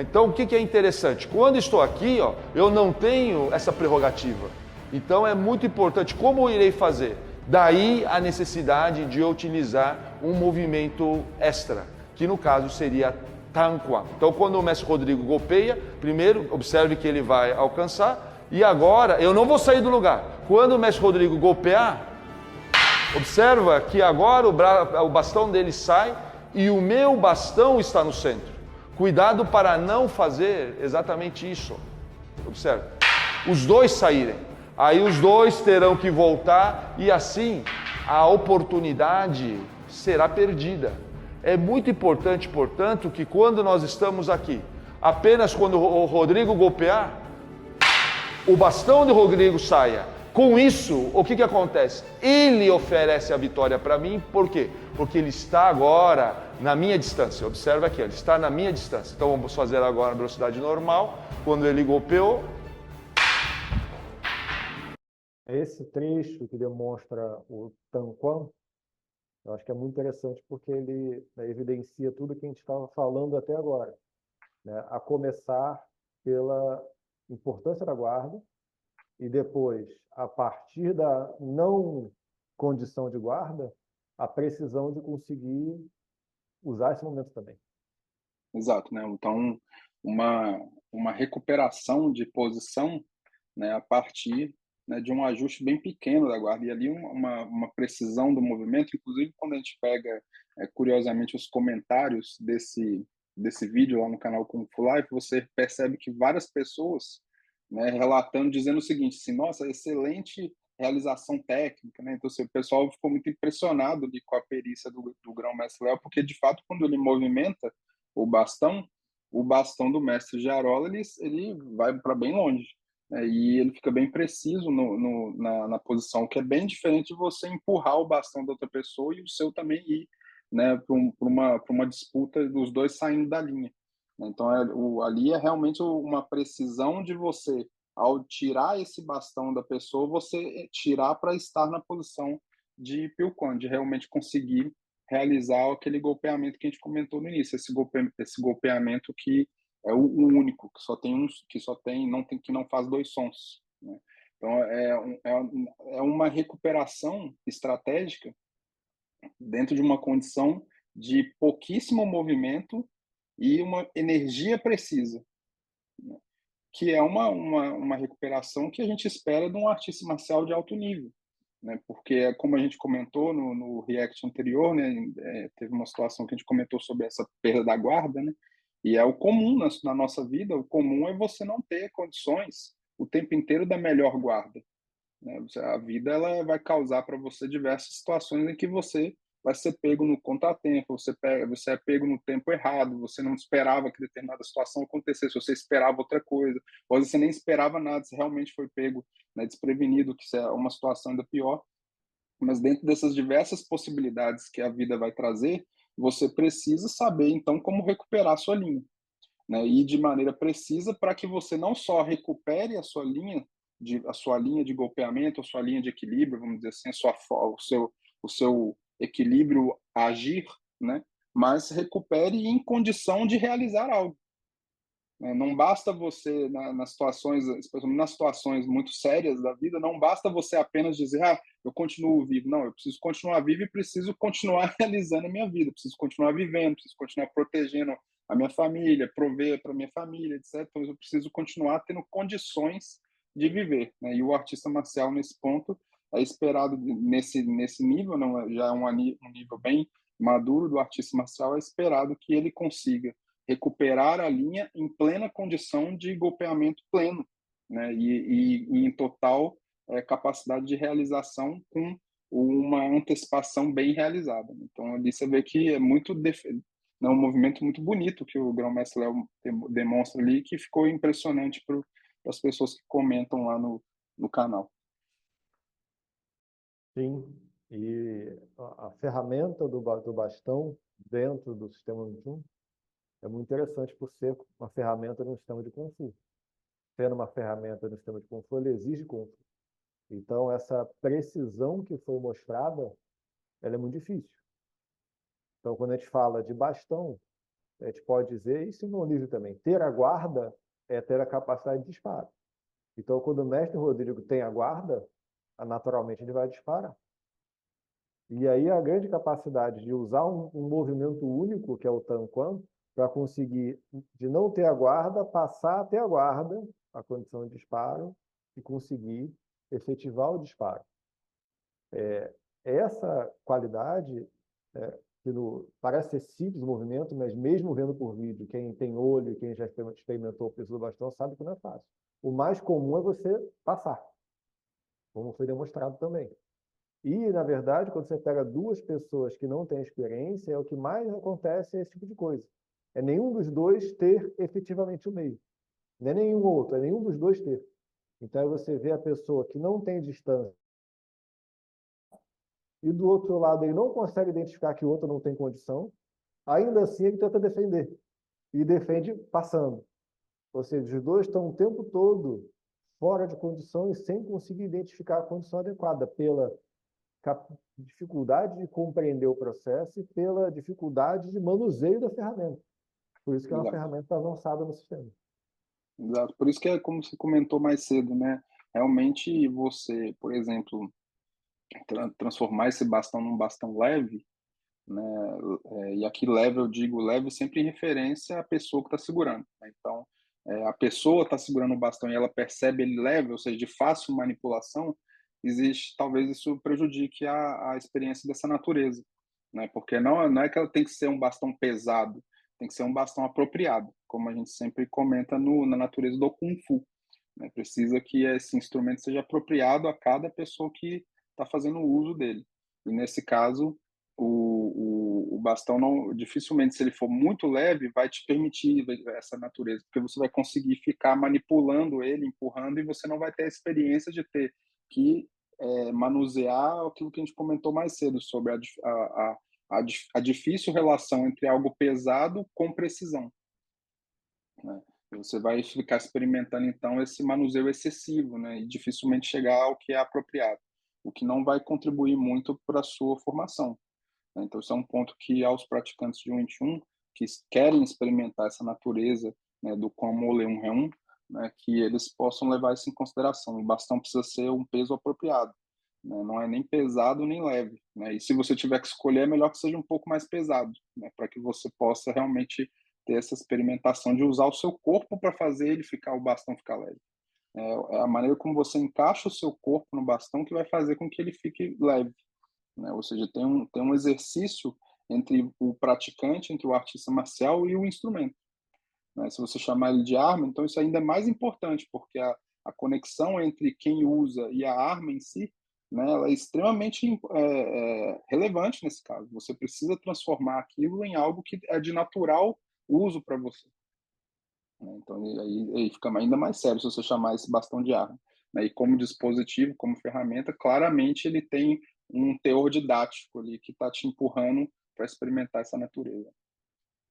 Então, o que é interessante? Quando estou aqui, ó, eu não tenho essa prerrogativa. Então, é muito importante como eu irei fazer. Daí a necessidade de eu utilizar um movimento extra, que no caso seria Tanquan. Então, quando o mestre Rodrigo golpeia, primeiro, observe que ele vai alcançar. E agora, eu não vou sair do lugar. Quando o mestre Rodrigo golpear, observa que agora o bastão dele sai e o meu bastão está no centro. Cuidado para não fazer exatamente isso. Observe. Os dois saírem. Aí os dois terão que voltar e assim a oportunidade será perdida. É muito importante, portanto, que quando nós estamos aqui, apenas quando o Rodrigo golpear, o bastão de Rodrigo saia. Com isso, o que acontece? Ele oferece a vitória para mim, por quê? Porque ele está agora na minha distância. Observa aqui, ele está na minha distância. Então vamos fazer agora a velocidade normal. Quando ele golpeou. Esse trecho que demonstra o Tanquan, eu acho que é muito interessante porque ele, né, evidencia tudo que a gente estava falando até agora, né? A começar pela importância da guarda e depois, a partir da não condição de guarda, a precisão de conseguir usar esse momento também. Exato, né? Então, uma recuperação de posição, né, a partir, né, de um ajuste bem pequeno da guarda. E ali uma precisão do movimento, inclusive quando a gente pega, curiosamente, os comentários desse vídeo lá no canal Kung Fu Life, você percebe que várias pessoas, né, relatando, dizendo o seguinte, assim, nossa, excelente realização técnica, né? Então, assim, o pessoal ficou muito impressionado ali com a perícia do grão-mestre Léo, porque, de fato, quando ele movimenta o bastão, o bastão do mestre Jarola, ele vai para bem longe, né? E ele fica bem preciso na posição, que é bem diferente de você empurrar o bastão da outra pessoa e o seu também ir, né, para uma disputa dos dois saindo da linha. Então, ali é realmente uma precisão de você, ao tirar esse bastão da pessoa, você tirar para estar na posição de Pilquan, de realmente conseguir realizar aquele golpeamento que a gente comentou no início, esse golpeamento que é o único, que não faz dois sons, né? Então é uma recuperação estratégica dentro de uma condição de pouquíssimo movimento e uma energia precisa, né? Que é uma recuperação que a gente espera de um artista marcial de alto nível, né? Porque, como a gente comentou no react anterior, né, teve uma situação que a gente comentou sobre essa perda da guarda, né? E é o comum na nossa vida, o comum é você não ter condições o tempo inteiro da melhor guarda, né? A vida ela vai causar para você diversas situações em que você vai ser pego no contratempo, você é pego no tempo errado, você não esperava que determinada situação acontecesse, você esperava outra coisa, ou você nem esperava nada, você realmente foi pego, né, desprevenido, que é uma situação ainda pior. Mas dentro dessas diversas possibilidades que a vida vai trazer, você precisa saber então como recuperar a sua linha, né? E de maneira precisa para que você não só recupere a sua linha de golpeamento, a sua linha de equilíbrio, vamos dizer assim, o seu equilíbrio agir, né? Mas recupere em condição de realizar algo, né? Não basta você nas situações, especialmente nas situações muito sérias da vida, não basta você apenas dizer, ah, eu continuo vivo. Não, eu preciso continuar vivo e preciso continuar realizando a minha vida, preciso continuar vivendo, preciso continuar protegendo a minha família, prover para minha família, etc. Então, eu preciso continuar tendo condições de viver, né? E o artista marcial, nesse ponto, é esperado nesse nível, não é, já é um nível bem maduro do artista marcial, é esperado que ele consiga recuperar a linha em plena condição de golpeamento pleno, né? E em total capacidade de realização com uma antecipação bem realizada. Então, ali você vê que é um movimento muito bonito que o grão-mestre Léo demonstra ali, que ficou impressionante para as pessoas que comentam lá no canal. Sim, e a ferramenta do bastão dentro do sistema 21 é muito interessante por ser uma ferramenta no sistema de Kung Fu. Sendo uma ferramenta no sistema de Kung Fu, ele exige Kung Fu. Então, essa precisão que foi mostrada, ela é muito difícil. Então, quando a gente fala de bastão, a gente pode dizer, isso no nível também, ter a guarda é ter a capacidade de disparo. Então, quando o mestre Rodrigo tem a guarda, naturalmente ele vai disparar. E aí a grande capacidade de usar um movimento único, que é o Tanquan, para conseguir, de não ter a guarda, passar até a guarda, a condição de disparo, e conseguir efetivar o disparo. Essa qualidade, que parece ser simples o movimento, mas mesmo vendo por vídeo, quem tem olho, quem já experimentou o peso do bastão, sabe que não é fácil. O mais comum é você passar, como foi demonstrado também. E, na verdade, quando você pega duas pessoas que não têm experiência, o que mais acontece é esse tipo de coisa. É nenhum dos dois ter efetivamente o meio. Não é nenhum outro, é nenhum dos dois ter. Então, você vê a pessoa que não tem distância e do outro lado ele não consegue identificar que o outro não tem condição, ainda assim ele tenta defender. E defende passando. Ou seja, os dois estão o tempo todo fora de condição e sem conseguir identificar a condição adequada, pela dificuldade de compreender o processo e pela dificuldade de manuseio da ferramenta. Por isso que é uma Exato, ferramenta avançada no sistema. exato. Por isso que é como você comentou mais cedo, né? Realmente você, por exemplo, transformar esse bastão num bastão leve, né? E aqui leve, eu digo leve sempre em referência à pessoa que está segurando, né? Então, a pessoa está segurando o bastão e ela percebe ele leve, ou seja, de fácil manipulação, existe, talvez isso prejudique a experiência dessa natureza, né? Porque não é que ela tem que ser um bastão pesado, tem que ser um bastão apropriado, como a gente sempre comenta na natureza do Kung Fu, né? Precisa que esse instrumento seja apropriado a cada pessoa que está fazendo o uso dele. E nesse caso, o bastão não, dificilmente, se ele for muito leve, vai te permitir essa natureza, porque você vai conseguir ficar manipulando ele, empurrando, e você não vai ter a experiência de ter que manusear aquilo que a gente comentou mais cedo sobre a difícil relação entre algo pesado com precisão, né? Você vai ficar experimentando, então, esse manuseio excessivo, né? E dificilmente chegar ao que é apropriado, o que não vai contribuir muito para a sua formação, né? Então, isso é um ponto que aos praticantes de Wing Chun que querem experimentar essa natureza, né, do como ler um Reum, né, que eles possam levar isso em consideração. O bastão precisa ser um peso apropriado, né, não é nem pesado nem leve, né? E se você tiver que escolher, é melhor que seja um pouco mais pesado, né, para que você possa realmente ter essa experimentação de usar o seu corpo para fazer ele ficar, o bastão ficar leve. É a maneira como você encaixa o seu corpo no bastão que vai fazer com que ele fique leve, né? Ou seja, tem um exercício entre o praticante, entre o artista marcial e o instrumento, né? Se você chamar ele de arma, então isso ainda é mais importante, porque a conexão entre quem usa e a arma em si, né, ela é extremamente relevante nesse caso. Você precisa transformar aquilo em algo que é de natural uso para você, né? Então aí fica ainda mais sério se você chamar esse bastão de arma, né? E como dispositivo, como ferramenta, claramente ele tem um teor didático ali que está te empurrando para experimentar essa natureza.